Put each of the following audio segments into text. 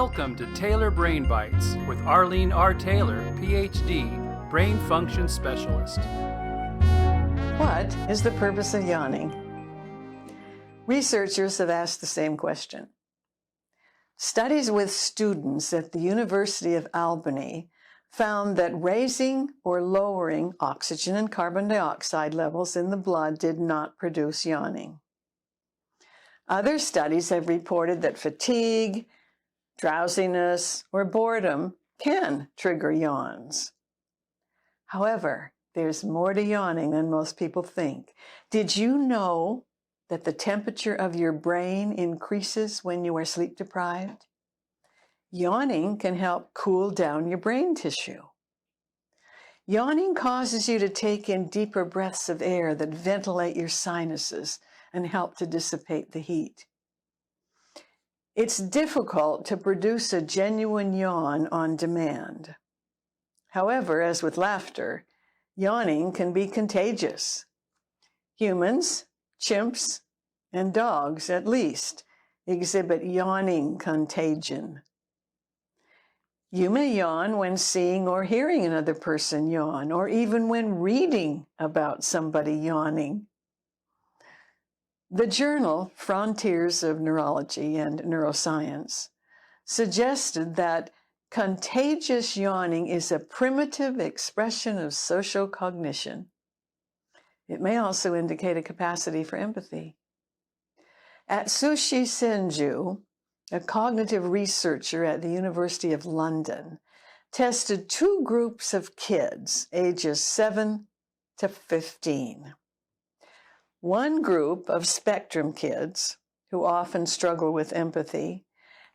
Welcome to Taylor Brain Bytes with Arlene R. Taylor, PhD, Brain Function Specialist. What is the purpose of yawning? Researchers have asked the same question. Studies with students at the University of Albany found that raising or lowering oxygen and carbon dioxide levels in the blood did not produce yawning. Other studies have reported that fatigue, drowsiness, or boredom can trigger yawns. However, there's more to yawning than most people think. Did you know that the temperature of your brain increases when you are sleep deprived? Yawning can help cool down your brain tissue. Yawning causes you to take in deeper breaths of air that ventilate your sinuses and help to dissipate the heat. It's difficult to produce a genuine yawn on demand. However, as with laughter, yawning can be contagious. Humans, chimps, and dogs, at least, exhibit yawning contagion. You may yawn when seeing or hearing another person yawn, or even when reading about somebody yawning. The journal Frontiers of Neurology and Neuroscience suggested that contagious yawning is a primitive expression of social cognition. It may also indicate a capacity for empathy. Atsushi Senju, a cognitive researcher at the University of London, tested two groups of kids ages 7 to 15. One group of spectrum kids, who often struggle with empathy,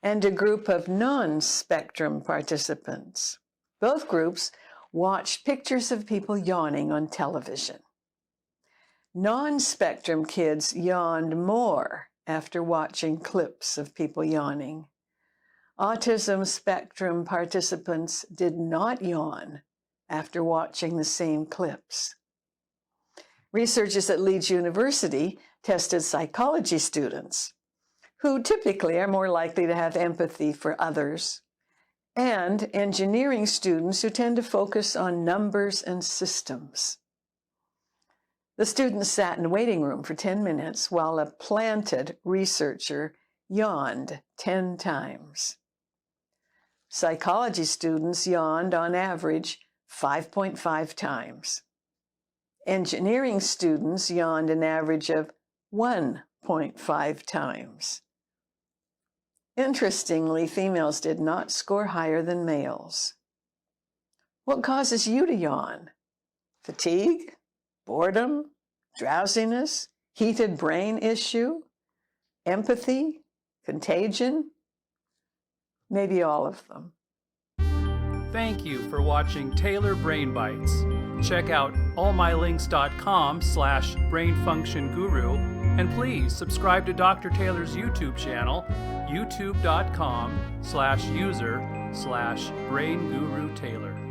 and a group of non-spectrum participants. Both groups watched pictures of people yawning on television. Non-spectrum kids yawned more after watching clips of people yawning. Autism spectrum participants did not yawn after watching the same clips. Researchers at Leeds University tested psychology students, who typically are more likely to have empathy for others, and engineering students who tend to focus on numbers and systems. The students sat in the waiting room for 10 minutes while a planted researcher yawned 10 times. Psychology students yawned on average 5.5 times. Engineering students yawned an average of 1.5 times. Interestingly, females did not score higher than males. What causes you to yawn? Fatigue? Boredom? Drowsiness? Heated brain issue? Empathy? Contagion? Maybe all of them. Thank you for watching Taylor Brain Bytes. Check out allmylinks.com/brainfunctionguru, and please subscribe to Dr. Taylor's YouTube channel, youtube.com/user/braingurutaylor.